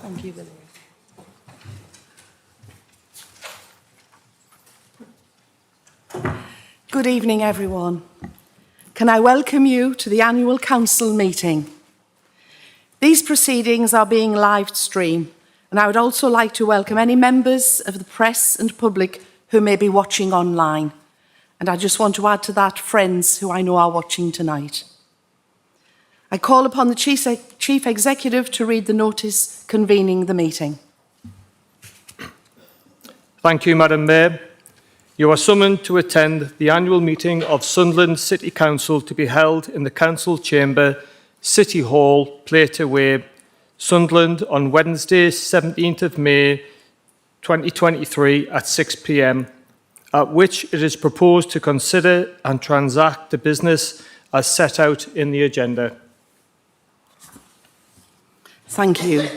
Thank you, Billy. Good evening, everyone. Can I welcome you to the annual council meeting? These proceedings are being live streamed, and I would also like to welcome any members of the press and public who may be watching online. And I just want to add to that friends who I know are watching tonight. I call upon the Chief Executive to read the notice convening the meeting. Thank you, Madam Mayor. You are summoned to attend the annual meeting of Sunderland City Council to be held in the Council Chamber, City Hall, Plater Way, Sunderland on Wednesday, 17th of May 2023 at 6 p.m, at which it is proposed to consider and transact the business as set out in the agenda. Thank you.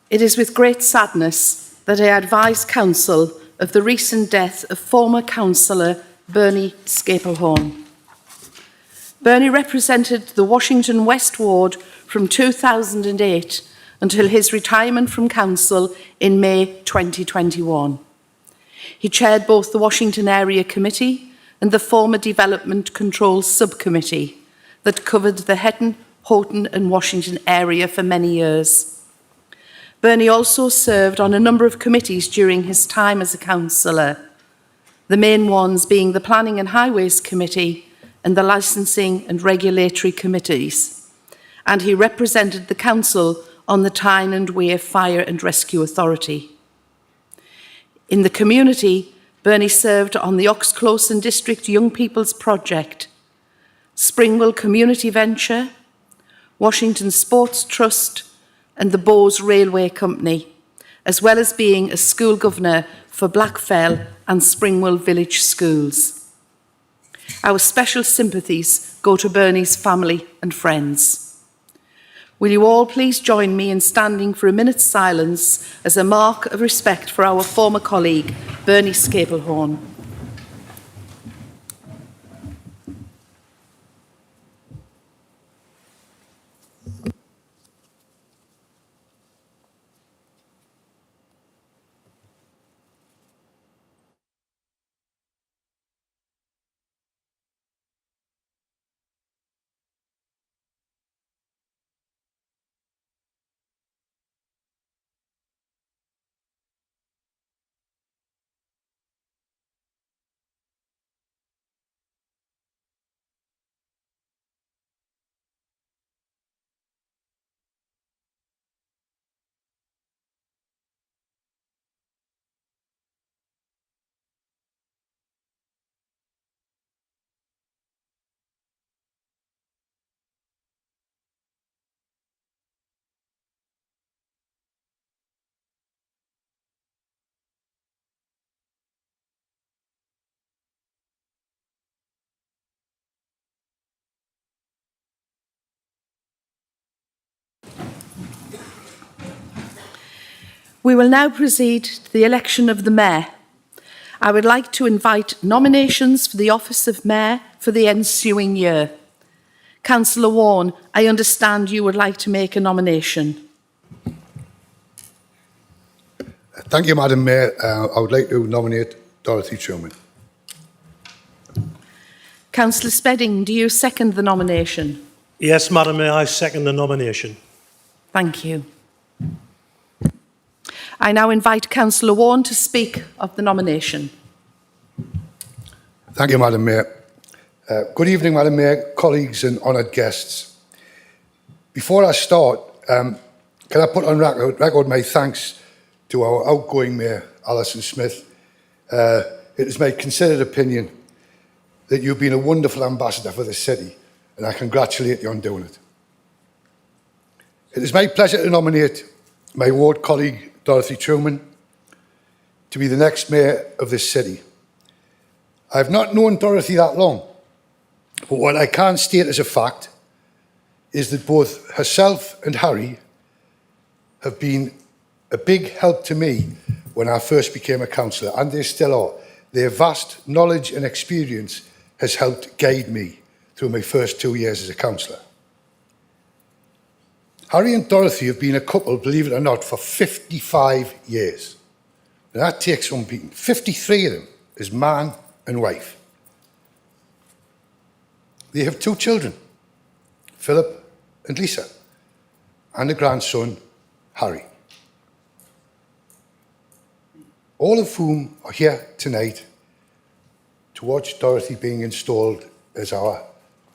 It is with great sadness that I advise Council of the recent death of former councillor Bernie Scaplehorn. Bernie represented the Washington West Ward from 2008 until his retirement from council in May 2021. He chaired both the Washington Area Committee and the former Development Control Subcommittee that covered the Hetton, Houghton and Washington area for many years. Bernie also served on a number of committees during his time as a councillor, the main ones being the Planning and Highways Committee and the Licensing and Regulatory Committees, and he represented the council on the Tyne and Wear Fire and Rescue Authority. In the community, Bernie served on the Oxclosan District Young People's Project, Springwell Community Venture, Washington Sports Trust and the Bowes Railway Company, as well as being a school governor for Blackfell and Springwell Village Schools. Our special sympathies go to Bernie's family and friends. Will you all please join me in standing for a minute's silence as a mark of respect for our former colleague, Bernie Scaplehorn. We will now proceed to the election of the Mayor. I would like to invite nominations for the office of Mayor for the ensuing year. Councillor Warren, I understand you would like to make a nomination. Thank you, Madam Mayor. I would like to nominate Dorothy Truman. Councillor Spedding, do you second the nomination? Yes, Madam Mayor, I second the nomination. Thank you. I now invite Councillor Warren to speak of the nomination. Thank you, Madam Mayor. Good evening, Madam Mayor, colleagues and honoured guests. Before I start, can I put on record my thanks to our outgoing Mayor, Alison Smith. It is my considered opinion that you've been a wonderful ambassador for the city, and I congratulate you on doing it. It is my pleasure to nominate my ward colleague, Dorothy Truman, to be the next Mayor of this city. I have not known Dorothy that long, but what I can state as a fact is that both herself and Harry have been a big help to me when I first became a councillor, and they still are. Their vast knowledge and experience has helped guide me through my first 2 years as a councillor. Harry and Dorothy have been a couple, believe it or not, for 55 years. And that takes some beating. 53 of them as man and wife. They have 2 children, Philip and Lisa, and a grandson, Harry. All of whom are here tonight to watch Dorothy being installed as our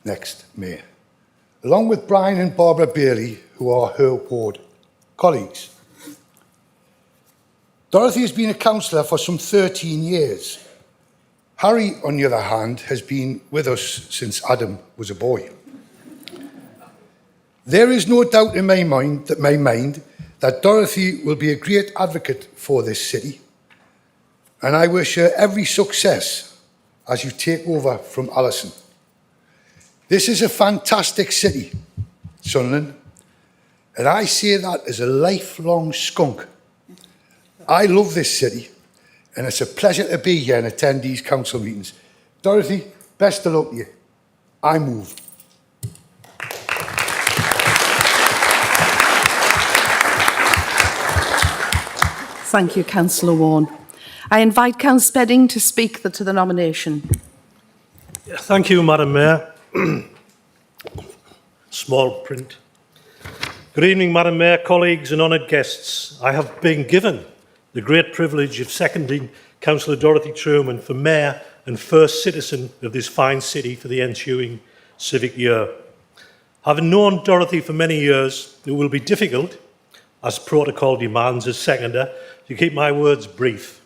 next mayor, along with Brian and Barbara Bailey, who are her ward colleagues. Dorothy has been a councillor for some 13 years. Harry, on the other hand, has been with us since Adam was a boy. There is no doubt in my mind that Dorothy will be a great advocate for this city, and I wish her every success as you take over from Alison. This is a fantastic city, Sunderland, and I say that as a lifelong skunk. I love this city, and it's a pleasure to be here and attend these council meetings. Dorothy, best of luck to you. I move. Thank you, Councillor Vaughan. I invite Councillor Spedding to speak to the nomination. Thank you, Madam Mayor. Small print. Good evening, Madam Mayor, colleagues and honoured guests. I have been given the great privilege of seconding Councillor Dorothy Truman for Mayor and first citizen of this fine city for the ensuing civic year. Having known Dorothy for many years, it will be difficult, as protocol demands as seconder, to keep my words brief.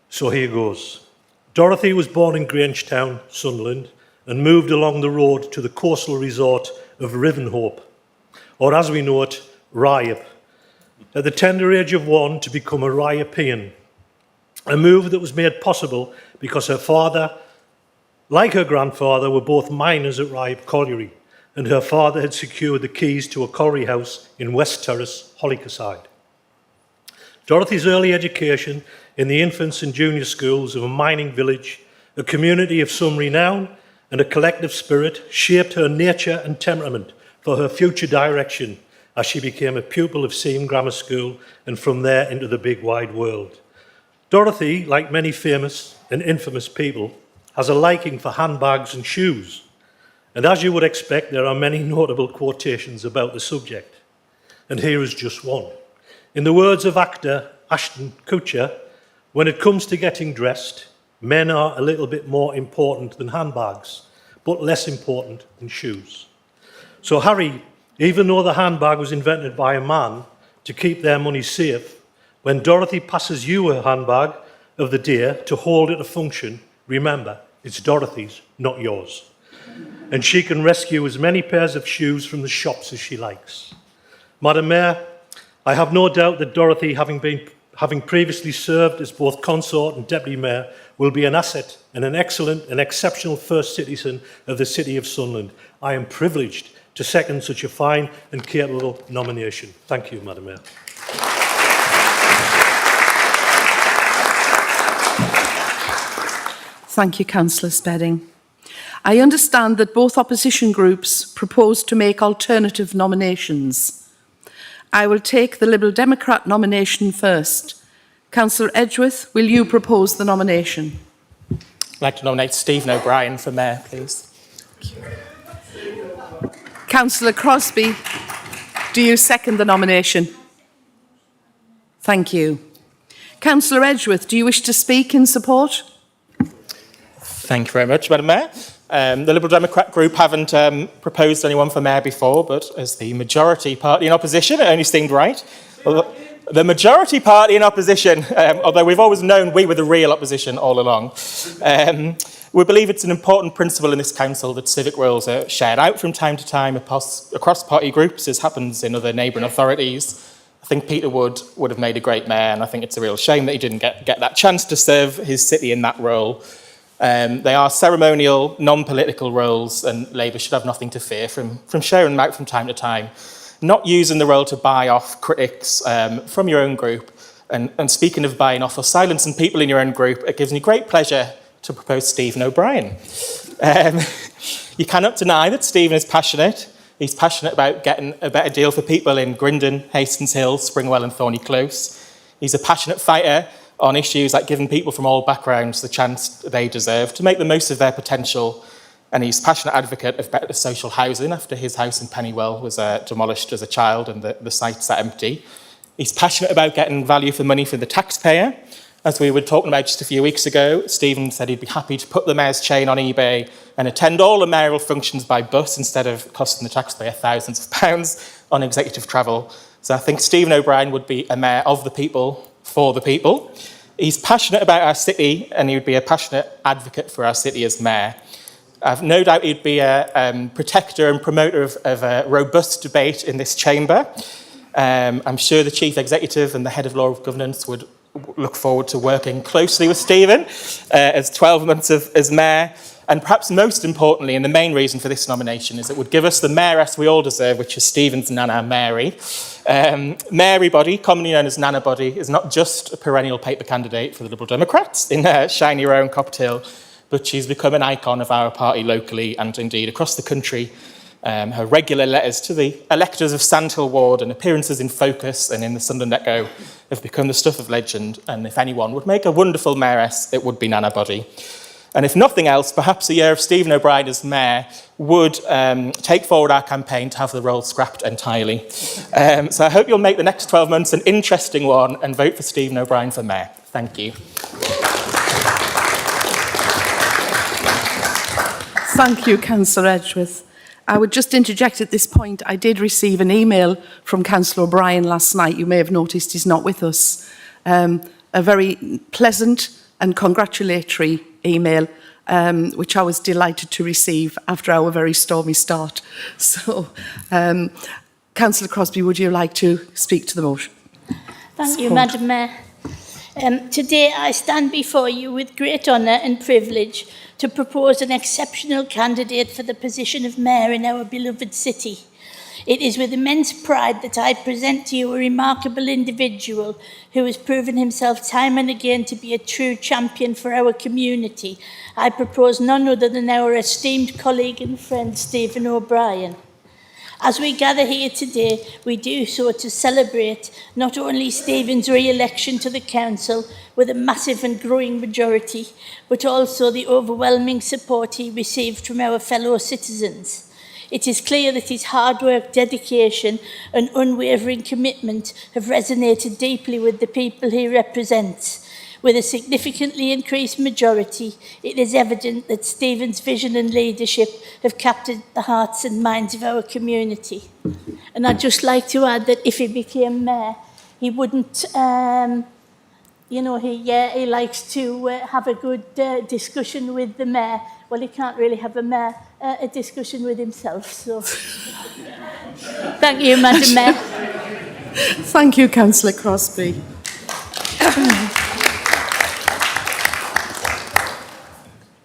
So here goes. Dorothy was born in Grangetown, Sunderland, and moved along the road to the coastal resort of Rivenhope, or as we know it, Ryhope, at the tender age of 1 to become a Ryopean, a move that was made possible because her father, like her grandfather, were both miners at Ryhope Colliery, and her father had secured the keys to a colliery house in West Terrace, Hollycaside. Dorothy's early education in the infants and junior schools of a mining village, a community of some renown and a collective spirit, shaped her nature and temperament for her future direction as she became a pupil of Seam Grammar School and from there into the big wide world. Dorothy, like many famous and infamous people, has a liking for handbags and shoes. And as you would expect, there are many notable quotations about the subject. And here is just one. In the words of actor Ashton Kutcher, when it comes to getting dressed, men are a little bit more important than handbags, but less important than shoes. So Harry, even though the handbag was invented by a man to keep their money safe, when Dorothy passes you a handbag of the day to hold at a function, remember, it's Dorothy's, not yours. And she can rescue as many pairs of shoes from the shops as she likes. Madam Mayor, I have no doubt that Dorothy, having previously served as both consort and deputy mayor, will be an asset and an excellent and exceptional first citizen of the city of Sunderland. I am privileged to second such a fine and capable nomination. Thank you, Madam Mayor. Thank you, Councillor Spedding. I understand that both opposition groups propose to make alternative nominations. I will take the Liberal Democrat nomination first. Councillor Edgeworth, will you propose the nomination? I'd like to nominate Stephen O'Brien for Mayor, please. Councillor Crosby, do you second the nomination? Thank you. Councillor Edgeworth, do you wish to speak in support? Thank you very much, Madam Mayor. The Liberal Democrat group haven't proposed anyone for Mayor before, but as the majority party in opposition, it only seemed right. The majority party in opposition, although we've always known we were the real opposition all along, we believe it's an important principle in this council that civic roles are shared out from time to time across party groups, as happens in other neighbouring authorities. I think Peter Wood would have made a great mayor, and I think it's a real shame that he didn't get that chance to serve his city in that role. They are ceremonial, non-political roles, and Labour should have nothing to fear from sharing them out from time to time. Not using the role to buy off critics from your own group. And speaking of buying off or silencing people in your own group, it gives me great pleasure to propose Stephen O'Brien. You cannot deny that Stephen is passionate, He's passionate about getting a better deal for people in Grindon, Hastings Hill, Springwell and Thorney Close. He's a passionate fighter on issues like giving people from all backgrounds the chance they deserve to make the most of their potential. And he's a passionate advocate of better social housing after his house in Pennywell was demolished as a child and the site sat empty. He's passionate about getting value for money for the taxpayer. As we were talking about just a few weeks ago, Stephen said he'd be happy to put the mayor's chain on eBay and attend all the mayoral functions by bus instead of costing the taxpayer thousands of pounds on executive travel. So I think Stephen O'Brien would be a mayor of the people, for the people. He's passionate about our city and he would be a passionate advocate for our city as mayor. I've no doubt he'd be a protector and promoter of a robust debate in this chamber. I'm sure the Chief Executive and the Head of Law of Governance would look forward to working closely with Stephen as 12 months as mayor. And perhaps most importantly, and the main reason for this nomination, is it would give us the mayoress we all deserve, which is Stephen's Nana, Mary. Mary Body, commonly known as Nana Body, is not just a perennial paper candidate for the Liberal Democrats in Shiny Row and Copperhill, but she's become an icon of our party locally and indeed across the country. Her regular letters to the electors of Sandhill Ward and appearances in Focus and in the Sunderland Echo have become the stuff of legend, and if anyone would make a wonderful mayoress, it would be Nana Body. And if nothing else, perhaps a year of Stephen O'Brien as mayor would take forward our campaign to have the role scrapped entirely. So I hope you'll make the next 12 months an interesting one and vote for Stephen O'Brien for mayor. Thank you. Thank you, Councillor Edgeworth. I would just interject at this point, I did receive an email from Councillor O'Brien last night. You may have noticed he's not with us. A very pleasant and congratulatory email, which I was delighted to receive after our very stormy start. So, Councillor Crosbie, would you like to speak to the motion? Thank you, Madam Mayor. Today I stand before you with great honour and privilege to propose an exceptional candidate for the position of Mayor in our beloved city. It is with immense pride that I present to you a remarkable individual who has proven himself time and again to be a true champion for our community. I propose none other than our esteemed colleague and friend, Stephen O'Brien. As we gather here today, we do so to celebrate not only Stephen's re-election to the council with a massive and growing majority, but also the overwhelming support he received from our fellow citizens. It is clear that his hard work, dedication and unwavering commitment have resonated deeply with the people he represents. With a significantly increased majority, it is evident that Stephen's vision and leadership have captured the hearts and minds of our community. And I'd just like to add that if he became mayor, he wouldn't, he likes to have a good discussion with the mayor. Well, he can't really have a discussion with himself. So, thank you, Madam Mayor. Thank you, Councillor Crosbie.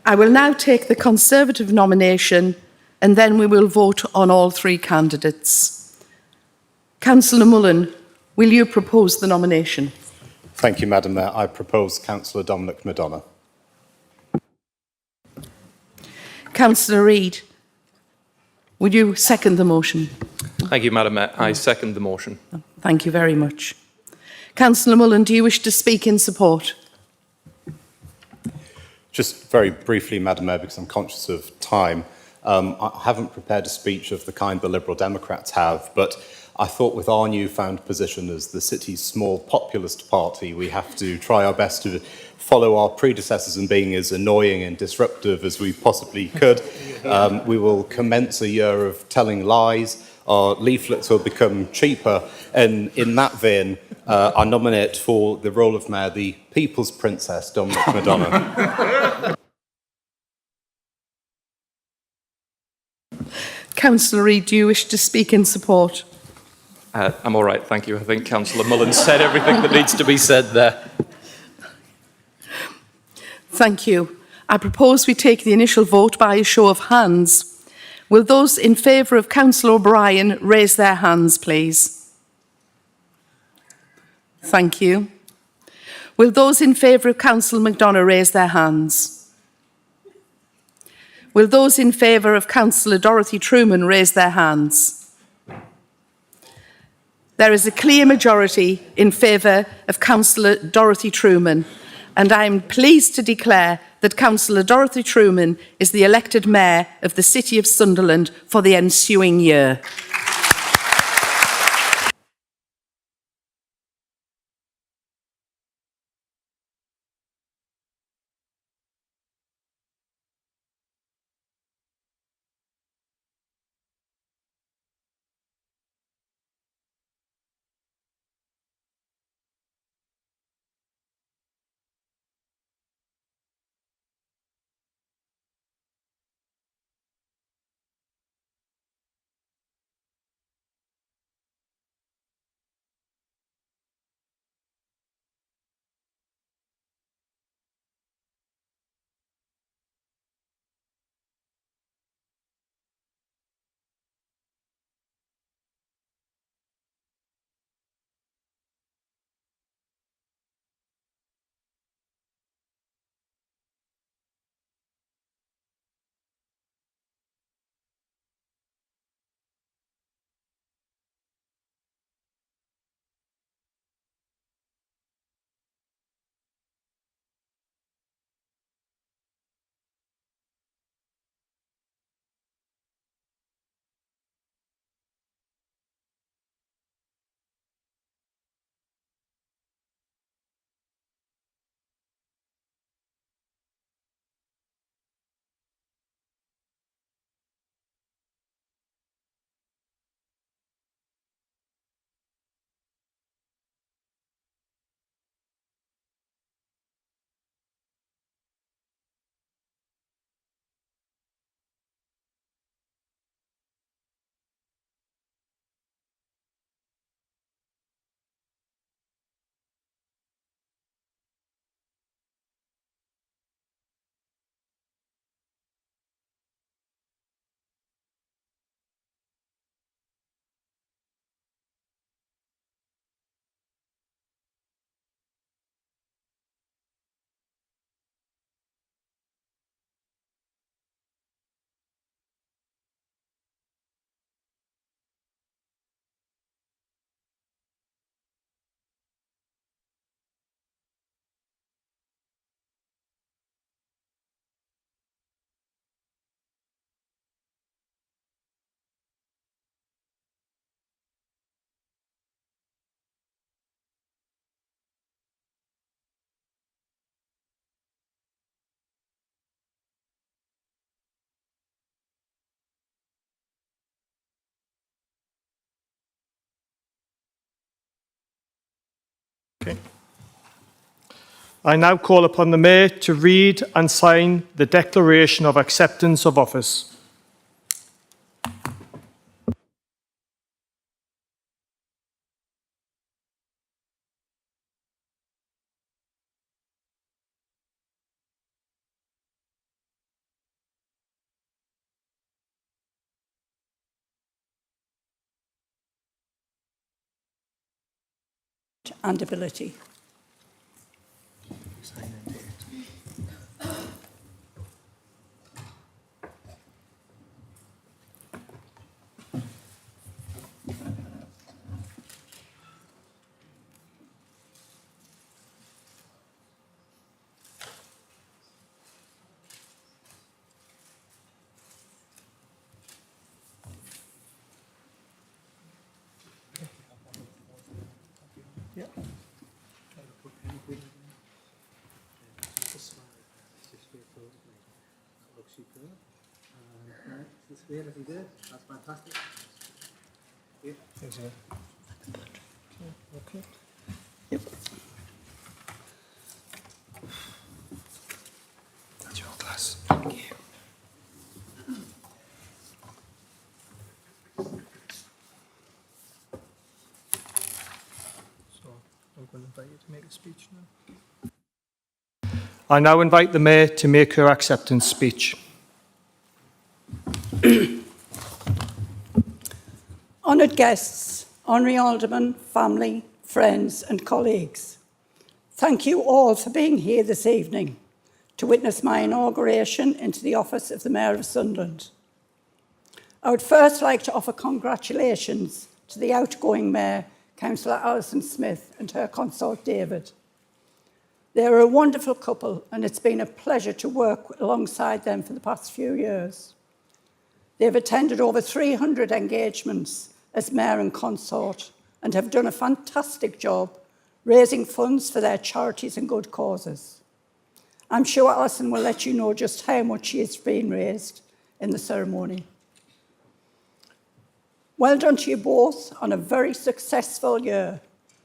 I will now take the Conservative nomination and then we will vote on all three candidates. Councillor Mullen, will you propose the nomination? Thank you, Madam Mayor. I propose Councillor Dominic Madonna. Councillor Reid, would you second the motion? Thank you, Madam Mayor. I second the motion. Thank you very much. Councillor Mullen, do you wish to speak in support? Just very briefly, Madam Mayor, because I'm conscious of time, I haven't prepared a speech of the kind the Liberal Democrats have, but I thought with our newfound position as the city's small populist party, we have to try our best to follow our predecessors in being as annoying and disruptive as we possibly could. We will commence a year of telling lies. Our leaflets will become cheaper. And in that vein, I nominate for the role of Mayor the People's Princess, Dominic Madonna. Councillor Reid, do you wish to speak in support? I'm all right, thank you. I think Councillor Mullen said everything that needs to be said there. Thank you. I propose we take the initial vote by a show of hands. Will those in favour of Councillor O'Brien raise their hands, please? Thank you. Will those in favour of Councillor McDonagh raise their hands? Will those in favour of Councillor Dorothy Truman raise their hands? There is a clear majority in favour of Councillor Dorothy Truman, and I am pleased to declare that Councillor Dorothy Truman is the elected Mayor of the City of Sunderland for the ensuing year. Okay. I now call upon the Mayor to read and sign the Declaration of Acceptance of Office. And ability. That's fantastic. Okay. Yep. That's your glass. Thank you. So I'm going to invite you to make a speech now. I now invite the Mayor to make her acceptance speech. Honoured guests, Honorary Alderman, family, friends and colleagues, thank you all for being here this evening to witness my inauguration into the office of the Mayor of Sunderland. I would first like to offer congratulations to the outgoing Mayor, Councillor Alison Smith, and her consort David. They are a wonderful couple, and it's been a pleasure to work alongside them for the past few years. They've attended over 300 engagements as Mayor and consort and have done a fantastic job raising funds for their charities and good causes. I'm sure Alison will let you know just how much has been raised in the ceremony. Well done to you both on a very successful year,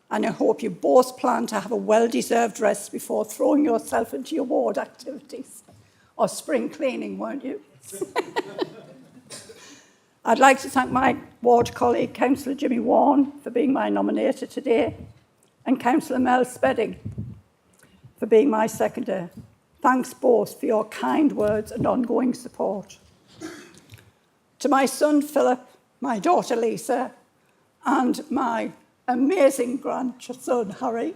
and I hope you both plan to have a well-deserved rest before throwing yourself into your ward activities. Or spring cleaning, won't you? I'd like to thank my ward colleague, Councillor Jimmy Warren, for being my nominator today, and Councillor Mel Spedding for being my seconder. Thanks both for your kind words and ongoing support. To my son, Philip, my daughter, Lisa, and my amazing grandson, Harry.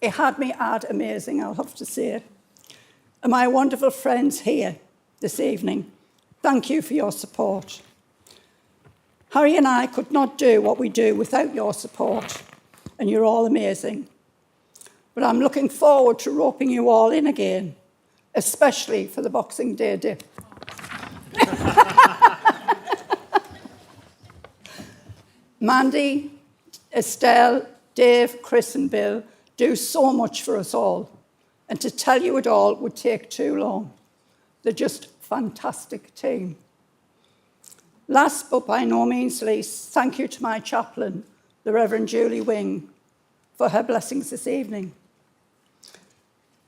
It had me add amazing, I'll have to say. And my wonderful friends here this evening, thank you for your support. Harry and I could not do what we do without your support, and you're all amazing. But I'm looking forward to roping you all in again, especially for the Boxing Day dip. Mandy, Estelle, Dave, Chris and Bill do so much for us all, and to tell you it all would take too long. They're just a fantastic team. Last but by no means least, thank you to my chaplain, the Reverend Julie Wing, for her blessings this evening.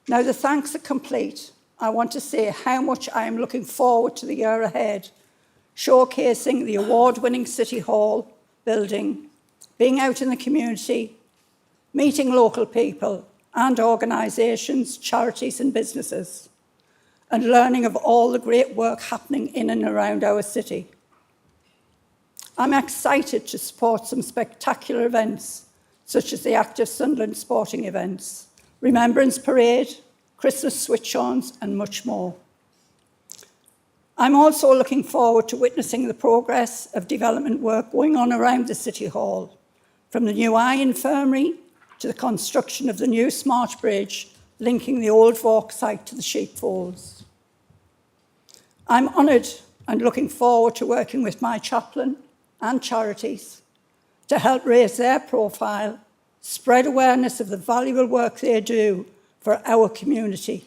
Now the thanks are complete. I want to say how much I am looking forward to the year ahead, showcasing the award-winning City Hall building, being out in the community, meeting local people and organisations, charities and businesses, and learning of all the great work happening in and around our city. I'm excited to support some spectacular events, such as the Active Sunderland sporting events, Remembrance Parade, Christmas switch-ons and much more. I'm also looking forward to witnessing the progress of development work going on around the City Hall, from the new eye infirmary to the construction of the new smart bridge linking the old Vork site to the sheepfolds. I'm honoured and looking forward to working with my chaplain and charities to help raise their profile, spread awareness of the valuable work they do for our community,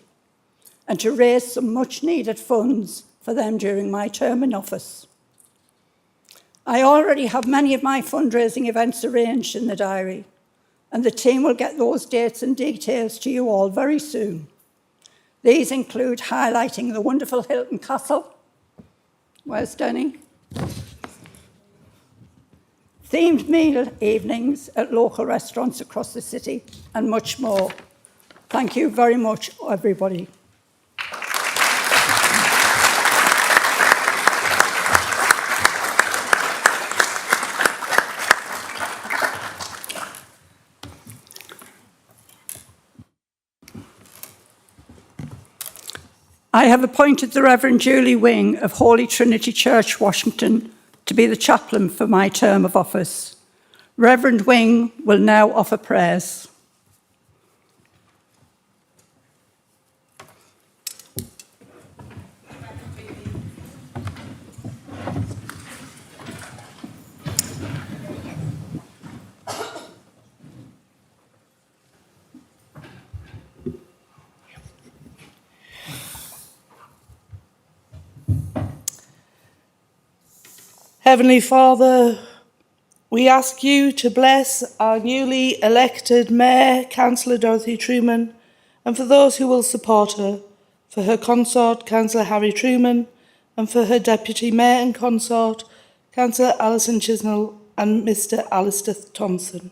and to raise some much needed funds for them during my term in office. I already have many of my fundraising events arranged in the diary, and the team will get those dates and details to you all very soon. These include highlighting the wonderful Hilton Castle. Where's Denny? Themed meal evenings at local restaurants across the city, and much more. Thank you very much, everybody. I have appointed the Reverend Julie Wing of Holy Trinity Church, Washington, to be the chaplain for my term of office. Reverend Wing will now offer prayers. Heavenly Father, we ask you to bless our newly elected Mayor, Councillor Dorothy Truman, and for those who will support her, for her consort, Councillor Harry Truman, and for her Deputy Mayor and consort, Councillor Alison Chisnell and Mr Alistair Thompson.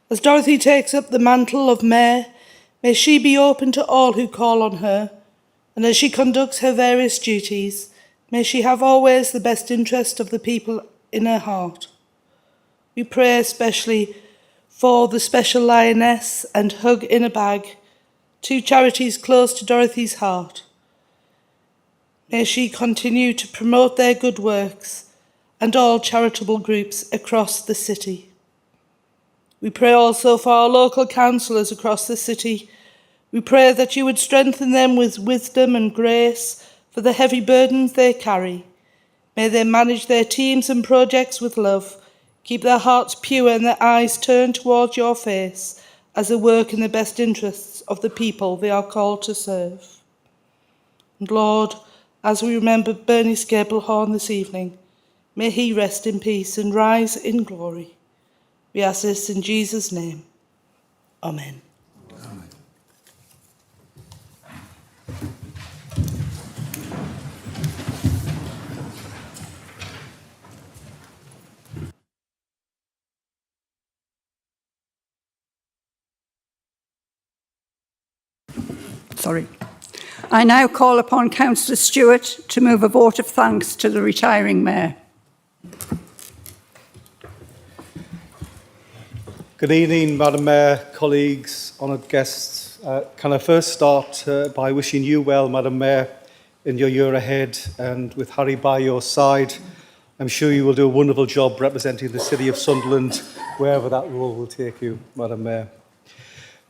As Dorothy takes up the mantle of Mayor, may she be open to all who call on her, and as she conducts her various duties, may she have always the best interest of the people in her heart. We pray especially for the Special Lioness and Hug in a Bag, two charities close to Dorothy's heart. May she continue to promote their good works and all charitable groups across the city. We pray also for our local councillors across the city. We pray that you would strengthen them with wisdom and grace for the heavy burdens they carry. May they manage their teams and projects with love, keep their hearts pure and their eyes turned towards your face as they work in the best interests of the people they are called to serve. And Lord, as we remember Bernie Scaplehorn this evening, may he rest in peace and rise in glory. We ask this in Jesus' name. Amen. I now call upon Councillor Stewart to move a vote of thanks to the retiring Mayor. Good evening, Madam Mayor, colleagues, honoured guests. Can I first start by wishing you well, Madam Mayor, in your year ahead, and with Harry by your side, I'm sure you will do a wonderful job representing the City of Sunderland, wherever that role will take you, Madam Mayor.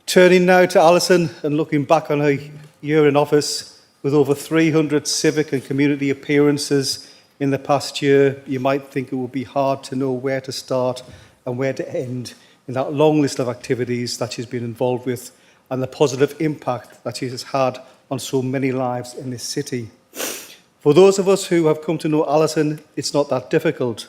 Turning now to Alison and looking back on her year in office, with over 300 civic and community appearances in the past year, you might think it would be hard to know where to start and where to end in that long list of activities that she's been involved with and the positive impact that she has had on so many lives in this city. For those of us who have come to know Alison, it's not that difficult.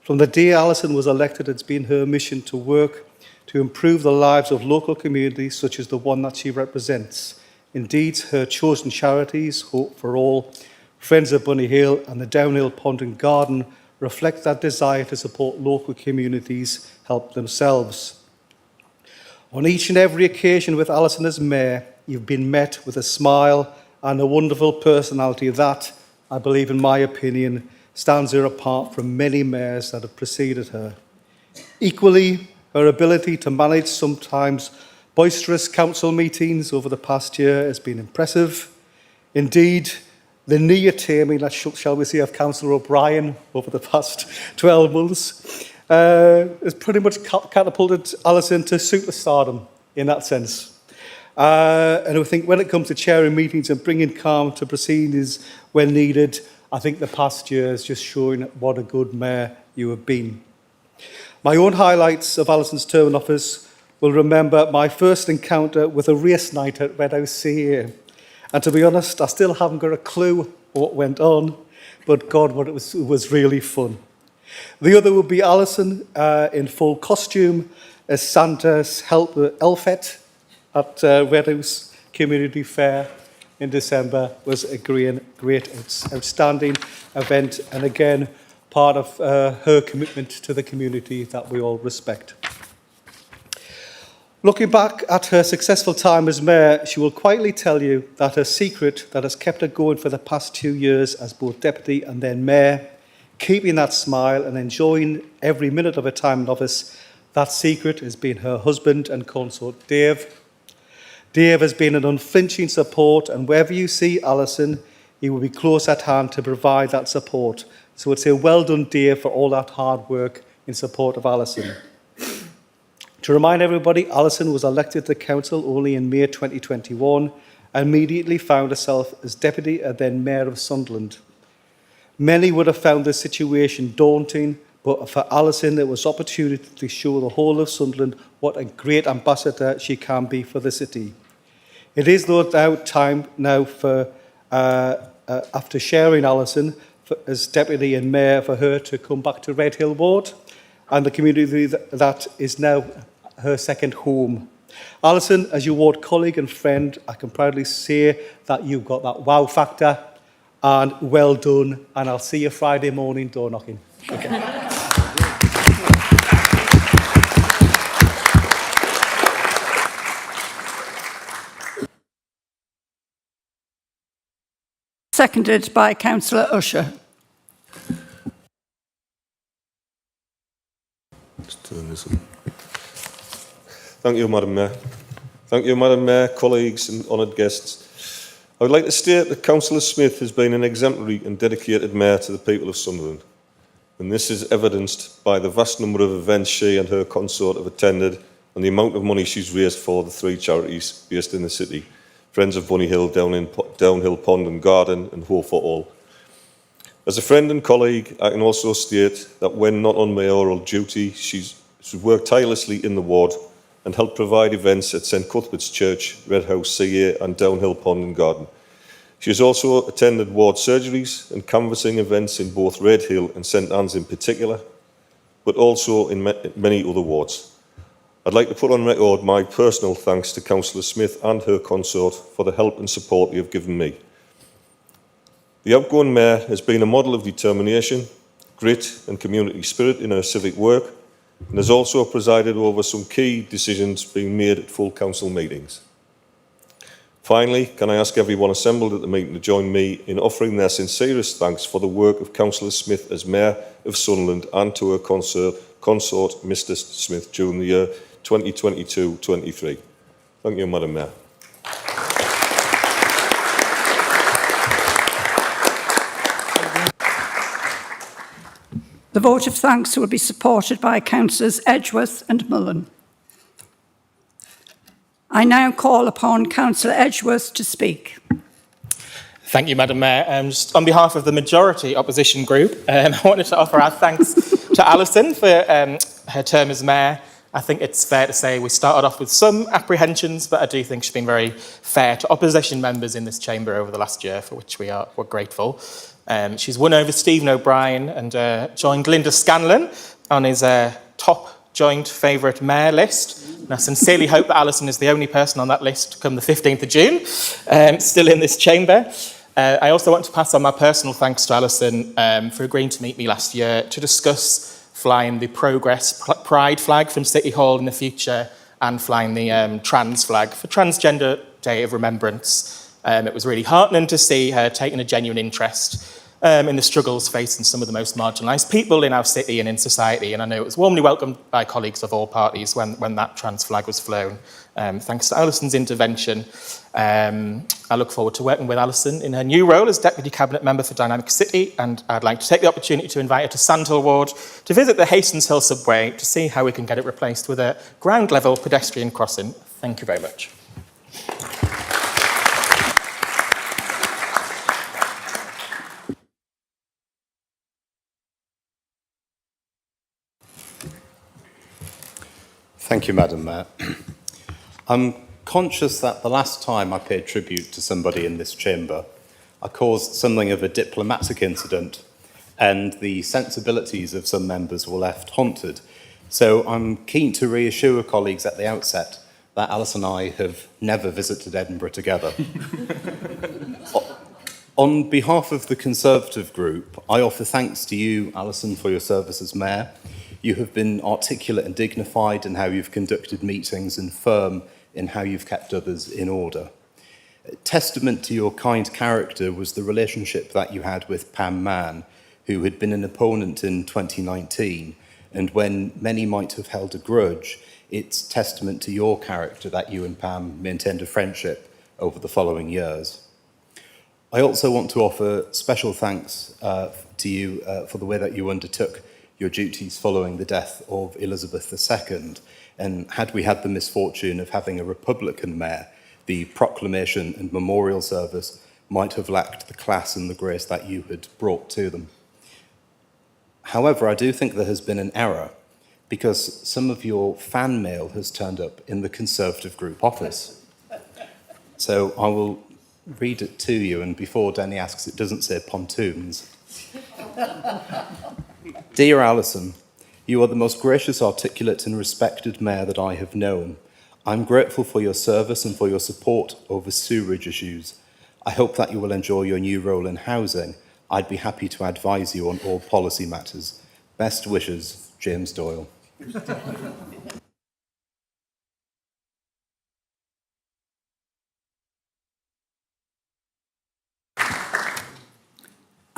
From the day Alison was elected, it's been her mission to work to improve the lives of local communities such as the one that she represents. Indeed, her chosen charities, Hope for All, Friends of Bunny Hill and the Downhill Pond and Garden reflect that desire to support local communities help themselves. On each and every occasion with Alison as Mayor, you've been met with a smile and a wonderful personality that, I believe in my opinion, stands her apart from many mayors that have preceded her. Equally, her ability to manage sometimes boisterous council meetings over the past year has been impressive. Indeed, the near taming, shall we say, of Councillor O'Brien over the past 12 months has pretty much catapulted Alison to superstardom in that sense. And I think when it comes to chairing meetings and bringing calm to proceedings when needed, I think the past year is just showing what a good mayor you have been. My own highlights of Alison's term in office will remember my first encounter with a race night at Red House CA. And to be honest, I still haven't got a clue what went on, but God, what it was really fun. The other would be Alison in full costume as Santa's helper Elfette at Red House Community Fair in December. Was a great, outstanding event, and again, part of her commitment to the community that we all respect. Looking back at her successful time as Mayor, she will quietly tell you that her secret that has kept her going for the past 2 years as both Deputy and then Mayor, keeping that smile and enjoying every minute of her time in office, that secret has been her husband and consort, Dave. Dave has been an unflinching support, and wherever you see Alison, he will be close at hand to provide that support. So it's a well done, Dave, for all that hard work in support of Alison. To remind everybody, Alison was elected to council only in May 2021 and immediately found herself as Deputy and then Mayor of Sunderland. Many would have found this situation daunting, but for Alison it was opportunity to show the whole of Sunderland what a great ambassador she can be for the city. It is no doubt time now for, after sharing Alison as Deputy and Mayor, for her to come back to Red Hill Ward and the community that is now her second home. Alison, as your ward colleague and friend, I can proudly say that you've got that wow factor, and well done, and I'll see you Friday morning door knocking. Okay. Seconded by Councillor Usher. Thank you, Madam Mayor. Thank you, Madam Mayor, colleagues and honoured guests. I would like to state that Councillor Smith has been an exemplary and dedicated mayor to the people of Sunderland, and this is evidenced by the vast number of events she and her consort have attended and the amount of money she's raised for the 3 charities based in the city: Friends of Bunny Hill, Downhill Pond and Garden, and Hope for All. As a friend and colleague, I can also state that when not on mayoral duty, she's worked tirelessly in the ward and helped provide events at St Cuthbert's Church, Red House CA and Downhill Pond and Garden. She has also attended ward surgeries and canvassing events in both Redhill and St Anne's in particular, but also in many other wards. I'd like to put on record my personal thanks to Councillor Smith and her consort for the help and support they have given me. The outgoing mayor has been a model of determination, grit and community spirit in her civic work, and has also presided over some key decisions being made at full council meetings. Finally, can I ask everyone assembled at the meeting to join me in offering their sincerest thanks for the work of Councillor Smith as Mayor of Sunderland and to her consort Mr Smith during the year 2022-23. Thank you, Madam Mayor. The vote of thanks will be supported by Councillors Edgeworth and Mullen. I now call upon Councillor Edgeworth to speak. Thank you, Madam Mayor. Just on behalf of the majority opposition group, I wanted to offer our thanks to Alison for her term as Mayor. I think it's fair to say we started off with some apprehensions, but I do think she's been very fair to opposition members in this chamber over the last year, for which we're grateful. She's won over Stephen O'Brien and joined Linda Scanlon on his top joint favourite mayor list. And I sincerely hope that Alison is the only person on that list come the 15th of June, still in this chamber. I also want to pass on my personal thanks to Alison for agreeing to meet me last year to discuss flying the Progress Pride flag from City Hall in the future and flying the trans flag for Transgender Day of Remembrance. It was really heartening to see her taking a genuine interest in the struggles facing some of the most marginalised people in our city and in society, and I know it was warmly welcomed by colleagues of all parties when that trans flag was flown. Thanks to Alison's intervention. I look forward to working with Alison in her new role as Deputy Cabinet Member for Dynamic City, and I'd like to take the opportunity to invite her to Sandhill Ward to visit the Hastings Hill subway to see how we can get it replaced with a ground-level pedestrian crossing. Thank you very much. Thank you, Madam Mayor. I'm conscious that the last time I paid tribute to somebody in this chamber, I caused something of a diplomatic incident, and the sensibilities of some members were left haunted. So I'm keen to reassure colleagues at the outset that Alice and I have never visited Edinburgh together. On behalf of the Conservative group, I offer thanks to you, Alison, for your service as Mayor. You have been articulate and dignified in how you've conducted meetings and firm in how you've kept others in order. Testament to your kind character was the relationship that you had with Pam Mann, who had been an opponent in 2019, and when many might have held a grudge, it's testament to your character that you and Pam maintained a friendship over the following years. I also want to offer special thanks to you for the way that you undertook your duties following the death of Elizabeth II. And had we had the misfortune of having a Republican mayor, the proclamation and memorial service might have lacked the class and the grace that you had brought to them. However, I do think there has been an error because some of your fan mail has turned up in the Conservative group office. So I will read it to you, and before Danny asks, it doesn't say pontoons. Dear Alison, you are the most gracious, articulate and respected mayor that I have known. I'm grateful for your service and for your support over sewerage issues. I hope that you will enjoy your new role in housing. I'd be happy to advise you on all policy matters. Best wishes, James Doyle.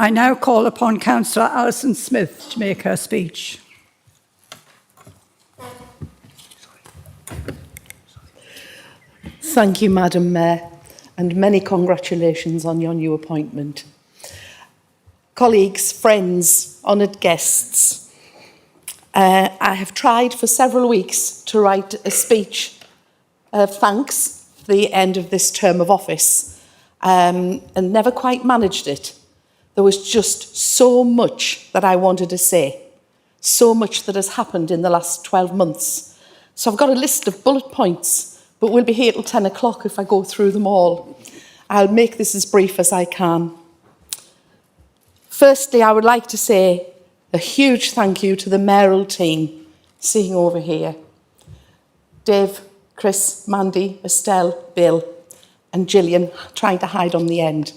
I now call upon Councillor Alison Smith to make her speech. Thank you, Madam Mayor, and many congratulations on your new appointment. Colleagues, friends, honoured guests, I have tried for several weeks to write a speech of thanks for the end of this term of office, and never quite managed it. There was just so much that I wanted to say, so much that has happened in the last 12 months. So I've got a list of bullet points, but we'll be here till 10 o'clock if I go through them all. I'll make this as brief as I can. Firstly, I would like to say a huge thank you to the mayoral team sitting over here. Dave, Chris, Mandy, Estelle, Bill, and Gillian, trying to hide on the end.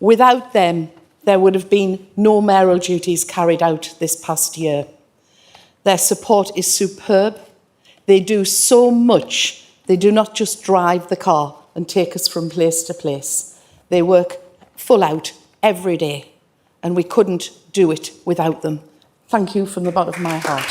Without them, there would have been no mayoral duties carried out this past year. Their support is superb. They do so much. They do not just drive the car and take us from place to place. They work full out every day, and we couldn't do it without them. Thank you from the bottom of my heart.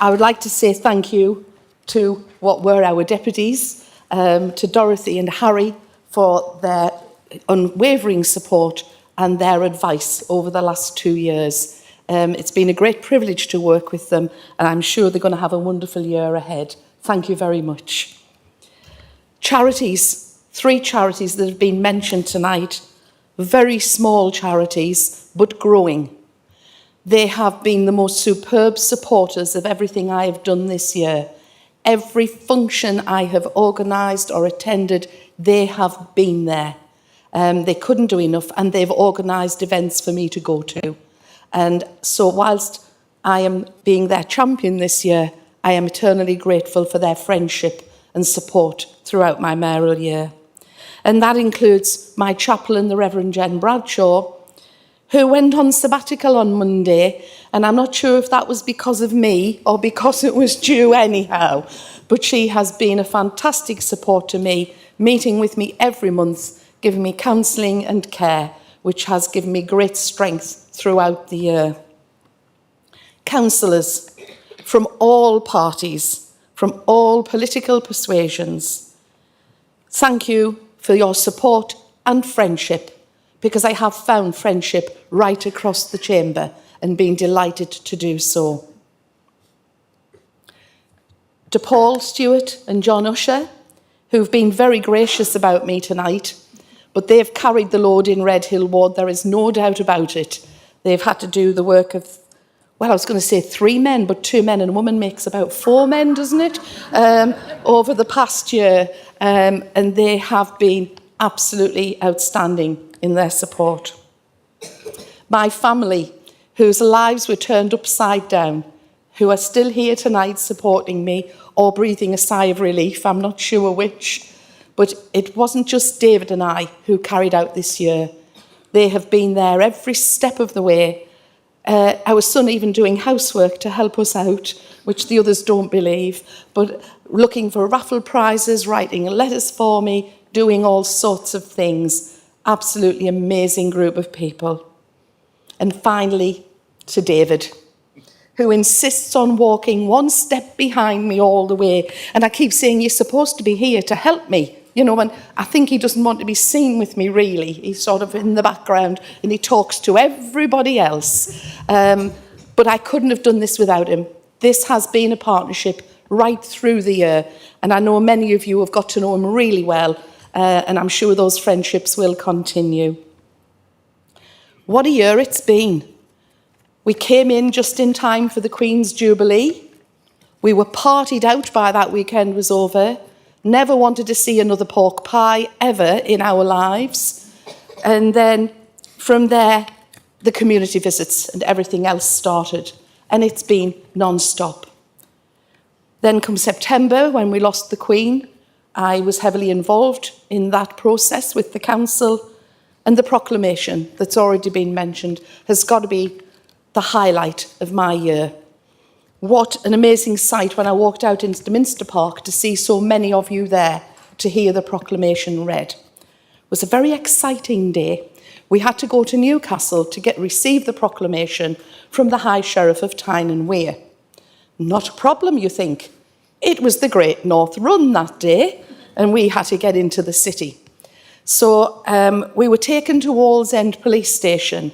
I would like to say thank you to what were our deputies, to Dorothy and Harry for their unwavering support and their advice over the last 2 years. It's been a great privilege to work with them, and I'm sure they're going to have a wonderful year ahead. Thank you very much. Charities, 3 charities that have been mentioned tonight, very small charities, but growing. They have been the most superb supporters of everything I have done this year. Every function I have organised or attended, they have been there. They couldn't do enough, and they've organised events for me to go to. And so whilst I am being their champion this year, I am eternally grateful for their friendship and support throughout my mayoral year. And that includes my chaplain, the Reverend Jen Bradshaw, who went on sabbatical on Monday, and I'm not sure if that was because of me or because it was due anyhow, but she has been a fantastic support to me, meeting with me every month, giving me counselling and care, which has given me great strength throughout the year. Councillors from all parties, from all political persuasions, thank you for your support and friendship, because I have found friendship right across the chamber and been delighted to do so. To Paul Stewart and John Usher, who've been very gracious about me tonight, but they've carried the load in Red Hill Ward, there is no doubt about it. They've had to do the work of, well, I was going to say 3 men, but 2 men and a woman makes about 4 men, doesn't it? Over the past year, and they have been absolutely outstanding in their support. My family, whose lives were turned upside down, who are still here tonight supporting me or breathing a sigh of relief, I'm not sure which, but it wasn't just David and I who carried out this year. They have been there every step of the way. Our son even doing housework to help us out, which the others don't believe, but looking for raffle prizes, writing letters for me, doing all sorts of things. Absolutely amazing group of people. And finally, to David, who insists on walking 1 step behind me all the way. And I keep saying, you're supposed to be here to help me. You know, and I think he doesn't want to be seen with me, really. He's sort of in the background and he talks to everybody else. But I couldn't have done this without him. This has been a partnership right through the year. And I know many of you have got to know him really well. And I'm sure those friendships will continue. What a year it's been. We came in just in time for the Queen's Jubilee. We were partied out by that weekend was over. Never wanted to see another pork pie ever in our lives. And then from there, the community visits and everything else started. And it's been non-stop. Then come September, when we lost the Queen, I was heavily involved in that process with the council, and the proclamation that's already been mentioned has got to be the highlight of my year. What an amazing sight when I walked out into Minster Park to see so many of you there to hear the proclamation read. It was a very exciting day. we had to go to Newcastle to receive the proclamation from the High Sheriff of Tyne and Wear. Not a problem, you think. It was the Great North Run that day, and we had to get into the city. So we were taken to Wallsend Police Station,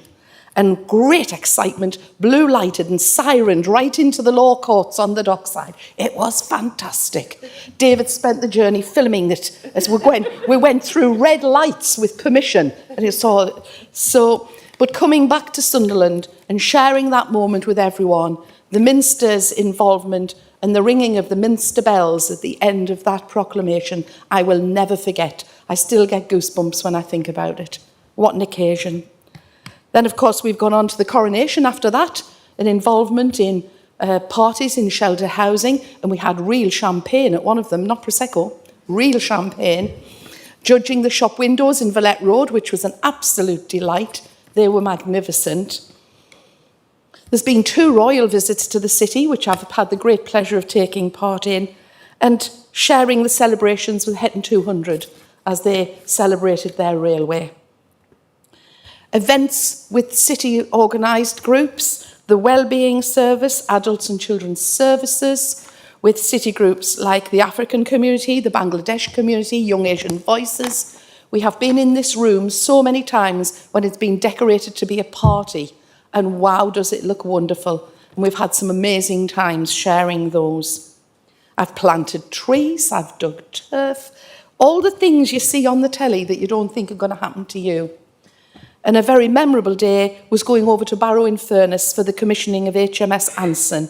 and great excitement, blue lighted and sirened right into the law courts on the dockside. It was fantastic. David spent the journey filming it as we went through red lights with permission. And you saw it. But coming back to Sunderland and sharing that moment with everyone, the Minster's involvement and the ringing of the Minster bells at the end of that proclamation, I will never forget. I still get goosebumps when I think about it. What an occasion. Then, of course, we've gone on to the coronation after that, an involvement in parties in shelter housing, and we had real champagne at one of them, not Prosecco, real champagne. Judging the shop windows in Villette Road, which was an absolute delight. They were magnificent. There's been 2 royal visits to the city, which I've had the great pleasure of taking part in, and sharing the celebrations with Hetton 200 as they celebrated their railway. Events with city organised groups, the Wellbeing Service, Adults and Children's Services, with city groups like the African community, the Bangladesh community, Young Asian Voices. We have been in this room so many times when it's been decorated to be a party, and wow, does it look wonderful. And we've had some amazing times sharing those. I've planted trees, I've dug turf, all the things you see on the telly that you don't think are going to happen to you. And a very memorable day was going over to Barrow-in-Furness for the commissioning of HMS Anson,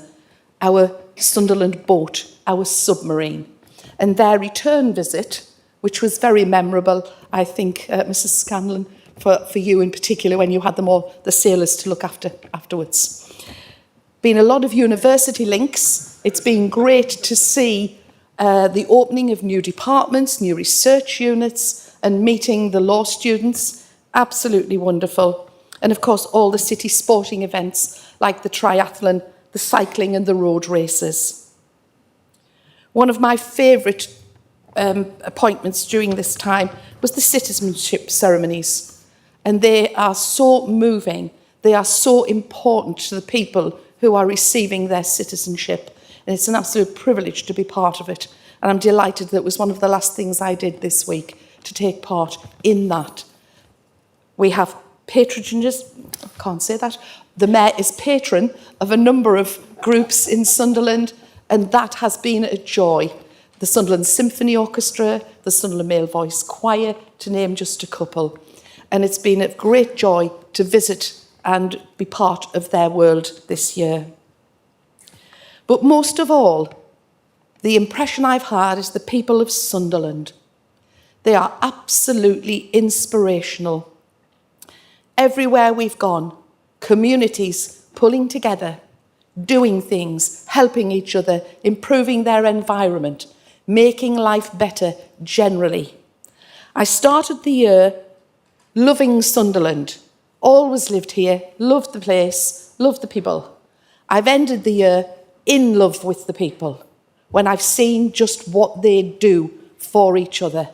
our Sunderland boat, our submarine. And their return visit, which was very memorable, I think, Mrs. Scanlon, for you in particular, when you had them all, the sailors to look after afterwards. Been a lot of university links. It's been great to see the opening of new departments, new research units, and meeting the law students. Absolutely wonderful. And of course, all the city sporting events like the triathlon, the cycling and the road races. One of my favourite appointments during this time was the citizenship ceremonies. And they are so moving. They are so important to the people who are receiving their citizenship. And it's an absolute privilege to be part of it. And I'm delighted that it was one of the last things I did this week, to take part in that. We have patronages, I can't say that. The Mayor is patron of a number of groups in Sunderland, and that has been a joy. The Sunderland Symphony Orchestra, the Sunderland Male Voice Choir, to name just a couple. And it's been a great joy to visit and be part of their world this year. But most of all, the impression I've had is the people of Sunderland. They are absolutely inspirational. Everywhere we've gone, communities pulling together, doing things, helping each other, improving their environment, making life better generally. I started the year loving Sunderland, always lived here, loved the place, loved the people. I've ended the year in love with the people when I've seen just what they do for each other.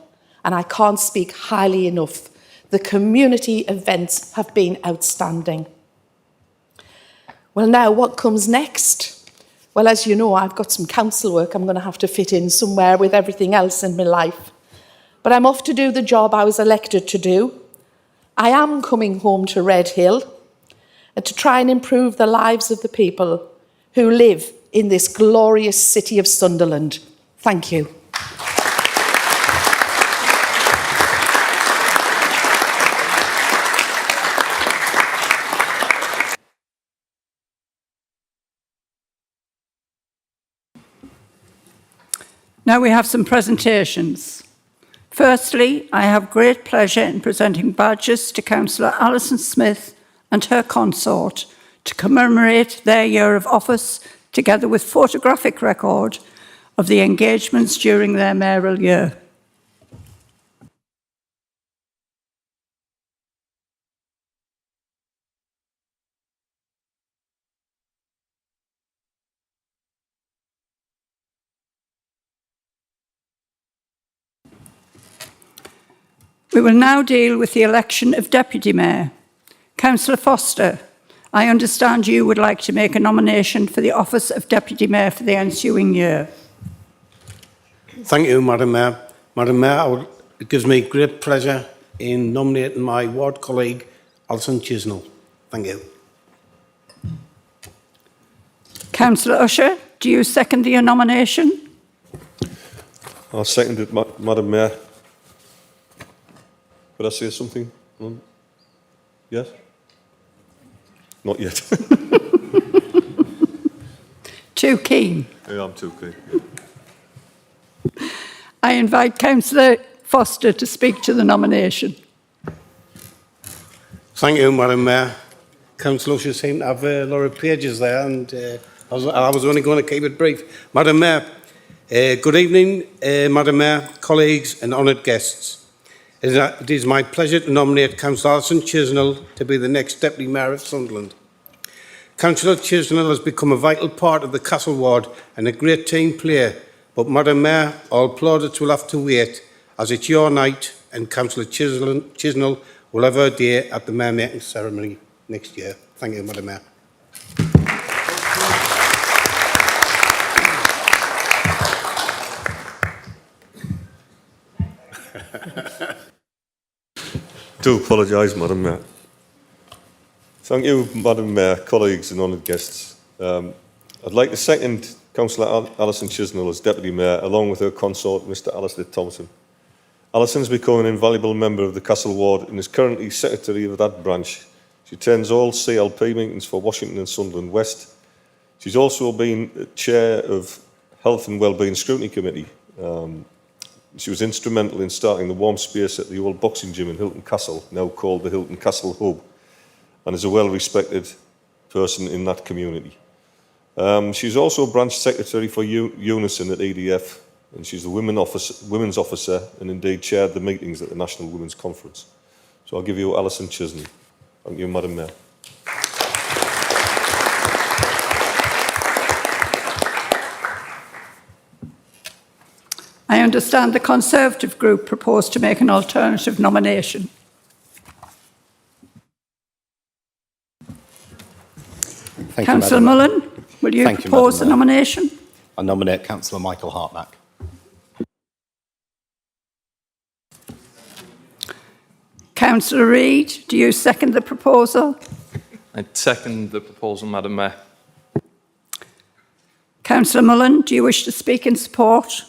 And I can't speak highly enough. The community events have been outstanding. Well, now what comes next? Well, as you know, I've got some council work I'm going to have to fit in somewhere with everything else in my life. But I'm off to do the job I was elected to do. I am coming home to Redhill and to try and improve the lives of the people who live in this glorious city of Sunderland. Thank you. Now we have some presentations. Firstly, I have great pleasure in presenting badges to Councillor Alison Smith and her consort to commemorate their year of office, together with photographic record of the engagements during their mayoral year. We will now deal with the election of Deputy Mayor. Councillor Foster, I understand you would like to make a nomination for the office of Deputy Mayor for the ensuing year. Thank you, Madam Mayor. Madam Mayor, it gives me great pleasure in nominating my ward colleague, Alison Chisnell. Thank you. Councillor Usher, do you second the nomination? I'll second it, Madam Mayor. Could I say something? Yes? Not yet. Too keen. Yeah, I'm too keen. I invite Councillor Foster to speak to the nomination. Thank you, Madam Mayor. Councillor Usher seemed to have a lot of pages there, and I was only going to keep it brief. Madam Mayor, good evening, Madam Mayor, colleagues and honoured guests. It is my pleasure to nominate Councillor Alison Chisnell to be the next Deputy Mayor of Sunderland. Councillor Chisnell has become a vital part of the Castle Ward and a great team player, but Madam Mayor, all plaudits will have to wait as it's your night and Councillor Chisnell will have her day at the Mayor making ceremony next year. Thank you, Madam Mayor. Do apologise, Madam Mayor. Thank you, Madam Mayor, colleagues and honoured guests. I'd like to second Councillor Alison Chisnell as Deputy Mayor, along with her consort, Mr Alistair Thompson. Alison's become an invaluable member of the Castle Ward and is currently Secretary of that branch. She attends all CLP meetings for Washington and Sunderland West. She's also been Chair of Health and Wellbeing Scrutiny Committee. She was instrumental in starting the warm space at the old boxing gym in Hilton Castle, now called the Hilton Castle Hub, and is a well-respected person in that community. She's also branch secretary for Unison at EDF, and she's the women's officer and indeed chaired the meetings at the National Women's Conference. So I'll give you Alison Chisnell. Thank you, Madam Mayor. I understand the Conservative group proposed to make an alternative nomination. Councillor Mullen, will you propose the nomination? I nominate Councillor Michael Hartnack. Councillor Reid, do you second the proposal? I second the proposal, Madam Mayor. Councillor Mullen, do you wish to speak in support?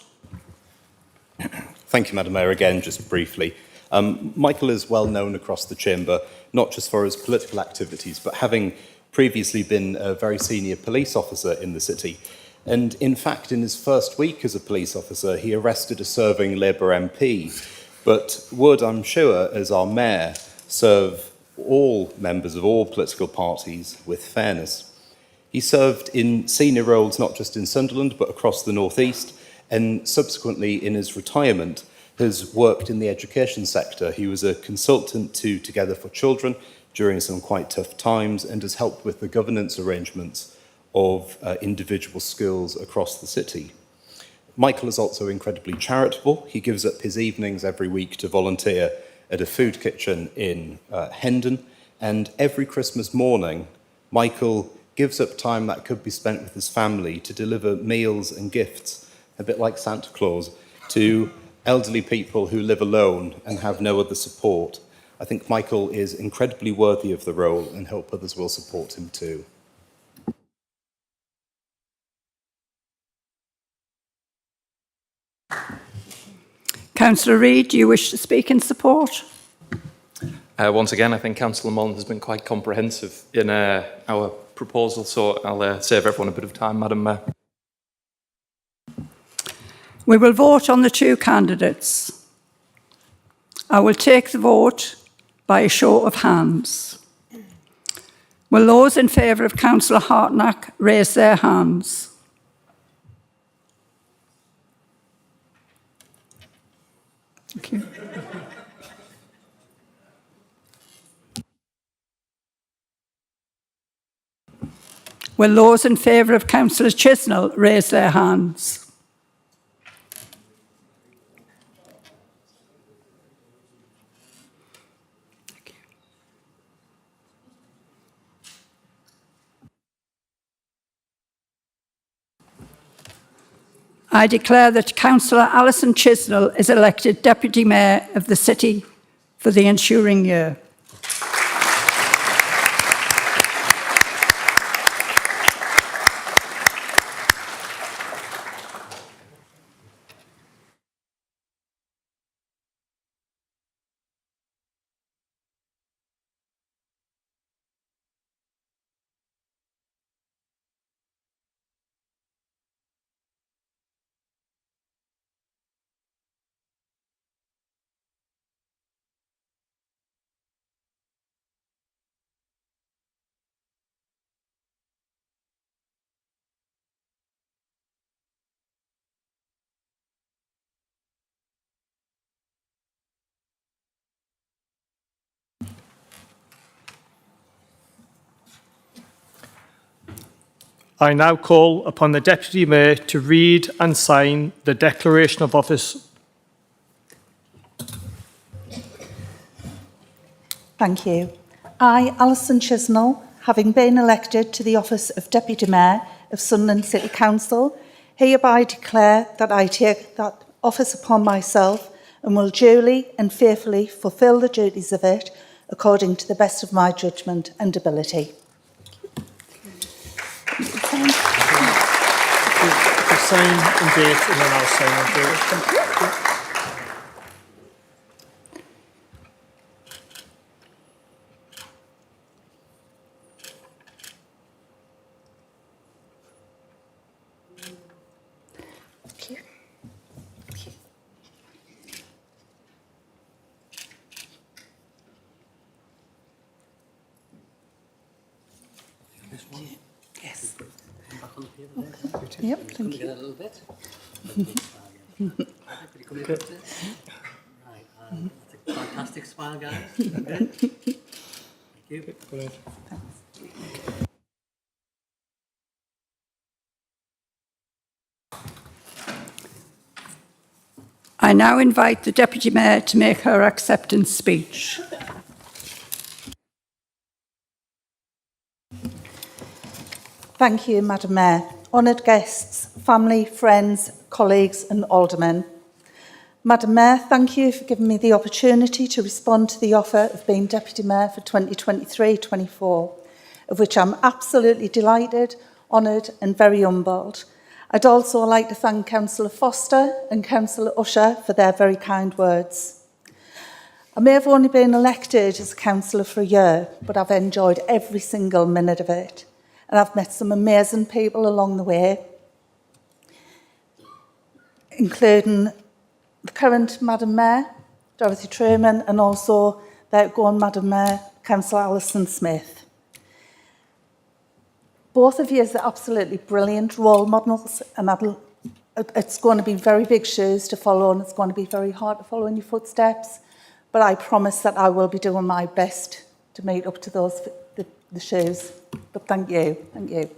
Thank you, Madam Mayor. Again, just briefly. Michael is well known across the chamber, not just for his political activities, but having previously been a very senior police officer in the city. And in fact, in his first week as a police officer, he arrested a serving Labour MP, but would, I'm sure, as our mayor, serve all members of all political parties with fairness. He served in senior roles not just in Sunderland, but across the North East, and subsequently in his retirement has worked in the education sector. He was a consultant to Together for Children during some quite tough times and has helped with the governance arrangements of individual schools across the city. Michael is also incredibly charitable. He gives up his evenings every week to volunteer at a food kitchen in Hendon, and every Christmas morning, Michael gives up time that could be spent with his family to deliver meals and gifts, a bit like Santa Claus, to elderly people who live alone and have no other support. I think Michael is incredibly worthy of the role and hope others will support him too. Councillor Reid, do you wish to speak in support? Once again, I think Councillor Mullen has been quite comprehensive in our proposal, so I'll save everyone a bit of time, Madam Mayor. We will vote on the two candidates. I will take the vote by a show of hands. Will those in favour of Councillor Hartnack raise their hands? Thank you. Will those in favour of Councillor Chisnell raise their hands? I declare that Councillor Alison Chisnell is elected Deputy Mayor of the City for the ensuing year. I now call upon the Deputy Mayor to read and sign the Declaration of Office. Thank you. I, Alison Chisnell, having been elected to the office of Deputy Mayor of Sunderland City Council, hereby declare that I take that office upon myself and will duly and faithfully fulfil the duties of it according to the best of my judgment and ability. Sign and date, and then I'll sign and date. Yes. Yep, thank you. A little bit. Right, that's a fantastic smile, guys. Good. Thank you. Brilliant. I now invite the Deputy Mayor to make her acceptance speech. Thank you, Madam Mayor. Honoured guests, family, friends, colleagues and aldermen. Madam Mayor, thank you for giving me the opportunity to respond to the offer of being Deputy Mayor for 2023-24, of which I'm absolutely delighted, honoured and very humbled. I'd also like to thank Councillor Foster and Councillor Usher for their very kind words. I may have only been elected as a councillor for a year, but I've enjoyed every single minute of it. And I've met some amazing people along the way, including the current Madam Mayor, Dorothy Truman, and also the outgoing Madam Mayor, Councillor Alison Smith. Both of you are absolutely brilliant role models, and it's going to be very big shoes to follow, and it's going to be very hard to follow in your footsteps. But I promise that I will be doing my best to meet up to those the shoes. But thank you, thank you.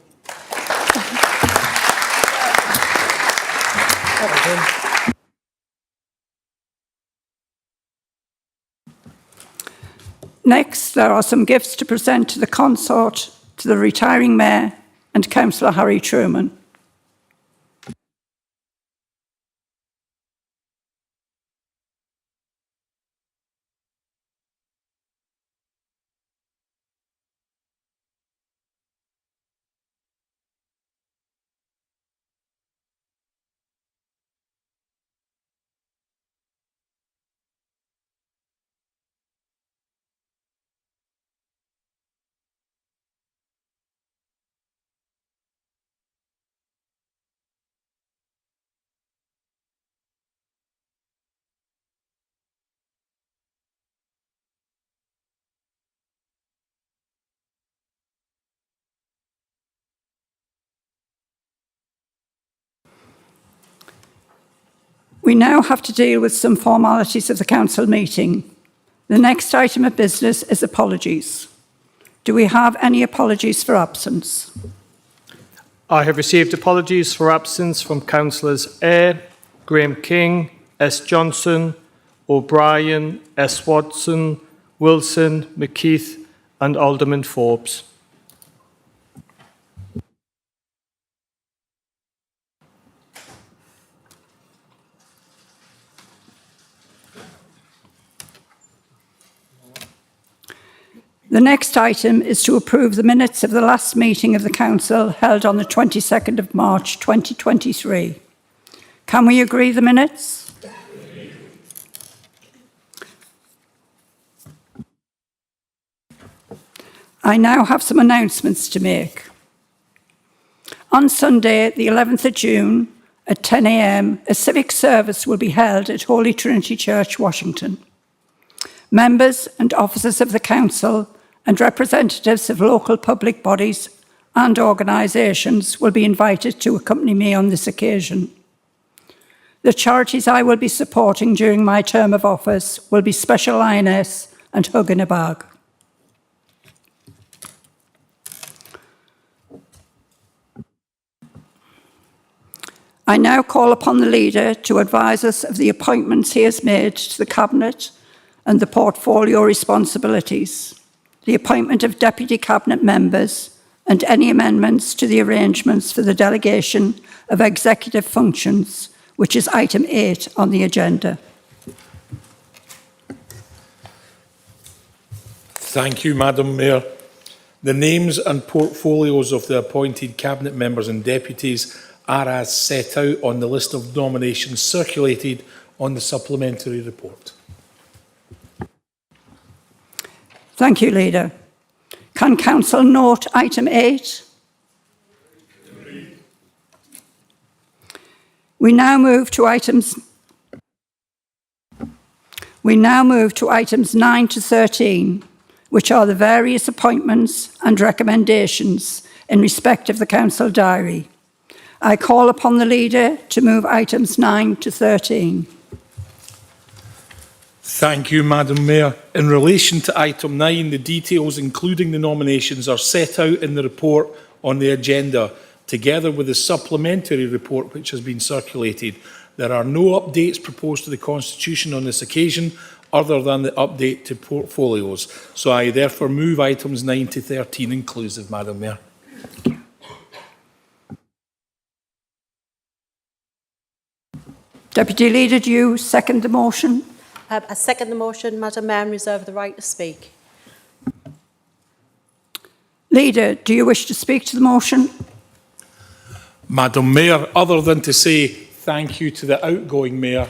Next, there are some gifts to present to the consort, to the retiring Mayor and Councillor Harry Truman. We now have to deal with some formalities of the council meeting. The next item of business is apologies. Do we have any apologies for absence? I have received apologies for absence from Councillors Eyre, Graham King, S Johnson, O'Brien, S Watson, Wilson, McKeith and Alderman Forbes. The next item is to approve the minutes of the last meeting of the Council held on the 22nd of March 2023. Can we agree the minutes? I now have some announcements to make. On Sunday, the 11th of June, at 10 a.m, a civic service will be held at Holy Trinity Church, Washington. Members and officers of the Council and representatives of local public bodies and organisations will be invited to accompany me on this occasion. The charities I will be supporting during my term of office will be Special Lioness and Hug in a Bag. I now call upon the Leader to advise us of the appointments he has made to the Cabinet and the portfolio responsibilities, the appointment of Deputy Cabinet members, and any amendments to the arrangements for the delegation of executive functions, which is item 8 on the agenda. Thank you, Madam Mayor. The names and portfolios of the appointed Cabinet members and deputies are as set out on the list of nominations circulated on the supplementary report. Thank you, Leader. Can Council note item 8? We now move to items 9 to 13, which are the various appointments and recommendations in respect of the Council diary. I call upon the Leader to move items 9 to 13. Thank you, Madam Mayor. In relation to item 9, the details, including the nominations, are set out in the report on the agenda, together with the supplementary report which has been circulated. There are no updates proposed to the Constitution on this occasion, other than the update to portfolios. So I therefore move items 9 to 13 inclusive, Madam Mayor. Deputy Leader, do you second the motion? I second the motion, Madam Mayor, and reserve the right to speak. Leader, do you wish to speak to the motion? Madam Mayor, other than to say thank you to the outgoing Mayor,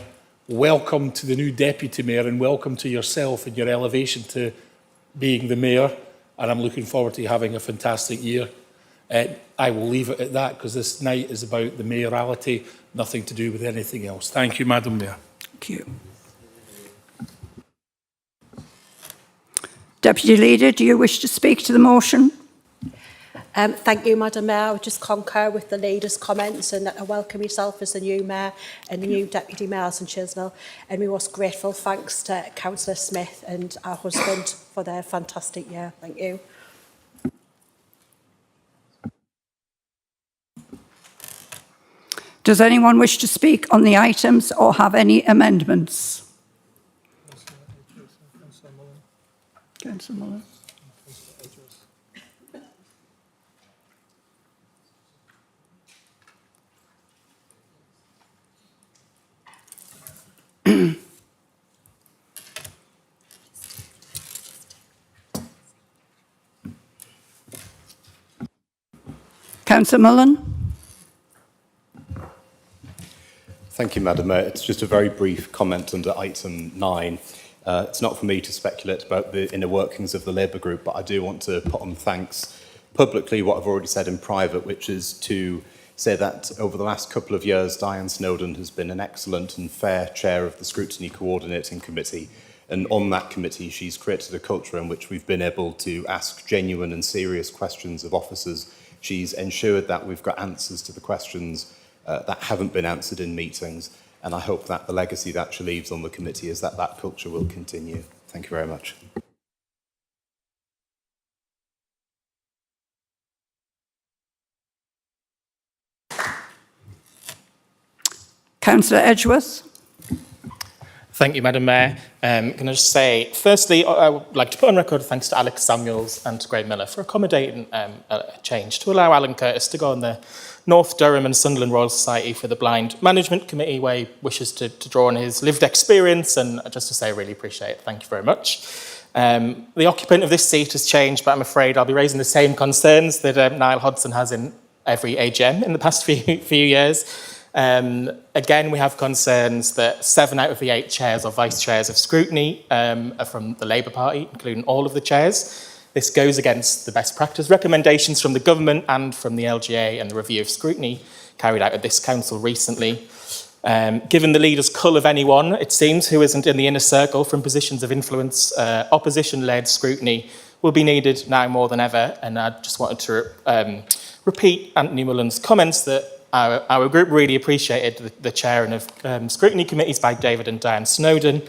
welcome to the new Deputy Mayor, and welcome to yourself and your elevation to being the Mayor, and I'm looking forward to having a fantastic year. I will leave it at that, because this night is about the mayoralty, nothing to do with anything else. Thank you, Madam Mayor. Thank you. Deputy Leader, do you wish to speak to the motion? Thank you, Madam Mayor. I would just concur with the Leader's comments, and I welcome yourself as the new Mayor and the new Deputy Mayors in Chisnell. And we're most grateful, thanks to Councillor Smith and our husband for their fantastic year. Thank you. Does anyone wish to speak on the items or have any amendments? Councillor Mullin. Councillor Mullin. Thank you, Madam Mayor. It's just a very brief comment under item 9. It's not for me to speculate about the inner workings of the Labour group, but I do want to put on thanks publicly what I've already said in private, which is to say that over the last couple of years, Diane Snowden has been an excellent and fair chair of the Scrutiny Coordinating Committee. And on that committee, she's created a culture in which we've been able to ask genuine and serious questions of officers. She's ensured that we've got answers to the questions that haven't been answered in meetings. And I hope that the legacy that she leaves on the committee is that that culture will continue. Thank you very much. Councillor Edgeworth. Thank you, Madam Mayor. Can I just say, firstly, I would like to put on record thanks to Alex Samuels and to Graham Miller for accommodating a change to allow Alan Curtis to go on the North Durham and Sunderland Royal Society for the Blind Management Committee, where he wishes to draw on his lived experience, and just to say I really appreciate it. Thank you very much. The occupant of this seat has changed, but I'm afraid I'll be raising the same concerns that Niall Hodson has in every AGM in the past few years. Again, we have concerns that 7 out of the 8 chairs or vice chairs of scrutiny are from the Labour Party, including all of the chairs. This goes against the best practice recommendations from the government and from the LGA and the review of scrutiny carried out at this council recently. Given the leader's cull of anyone, it seems, who isn't in the inner circle from positions of influence, opposition-led scrutiny will be needed now more than ever. And I just wanted to repeat Anthony Mullen's comments that our group really appreciated the chairing of scrutiny committees by David and Diane Snowden.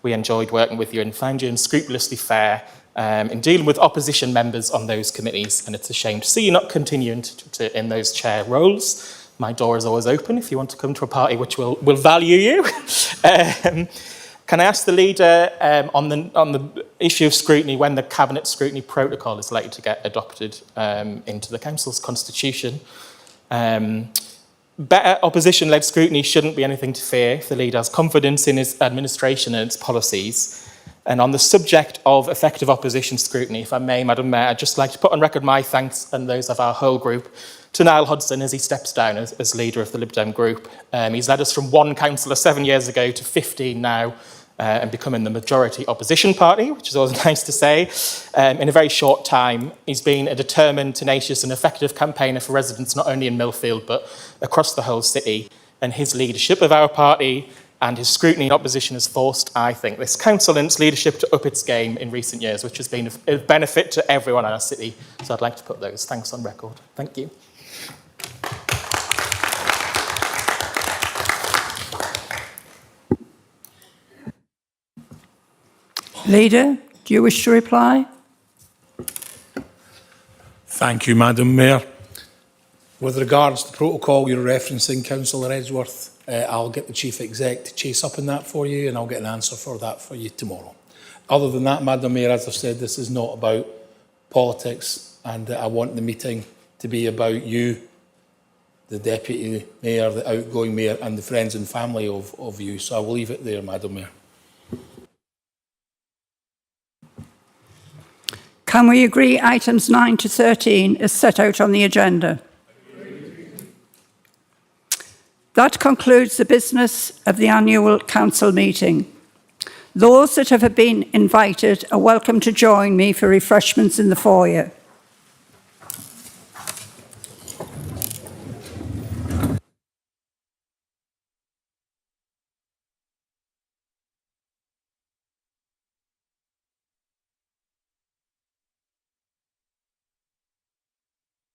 We enjoyed working with you and found you unscrupulously fair in dealing with opposition members on those committees, and it's a shame to see you not continuing in those chair roles. My door is always open if you want to come to a party which will value you. Can I ask the leader on the issue of scrutiny, when the cabinet scrutiny protocol is likely to get adopted into the council's constitution? Better opposition-led scrutiny shouldn't be anything to fear if the leader has confidence in his administration and its policies. And on the subject of effective opposition scrutiny, if I may, Madam Mayor, I'd just like to put on record my thanks and those of our whole group to Niall Hodson as he steps down as leader of the Lib Dem group. He's led us from 1 councillor 7 years ago to 15 now, and becoming the majority opposition party, which is always nice to say. In a very short time, he's been a determined, tenacious and effective campaigner for residents not only in Millfield but across the whole city. And his leadership of our party and his scrutiny and opposition has forced, I think, this council and its leadership to up its game in recent years, which has been a benefit to everyone in our city. So I'd like to put those thanks on record. Thank you. Leader, do you wish to reply? Thank you, Madam Mayor. With regards to the protocol you're referencing, Councillor Edgeworth, I'll get the Chief Exec to chase up on that for you, and I'll get an answer for that for you tomorrow. Other than that, Madam Mayor, as I've said, this is not about politics, and I want the meeting to be about you, the Deputy Mayor, the outgoing Mayor, and the friends and family of you. So I will leave it there, Madam Mayor. Can we agree items 9 to 13 as set out on the agenda? That concludes the business of the annual council meeting. Those that have been invited are welcome to join me for refreshments in the foyer.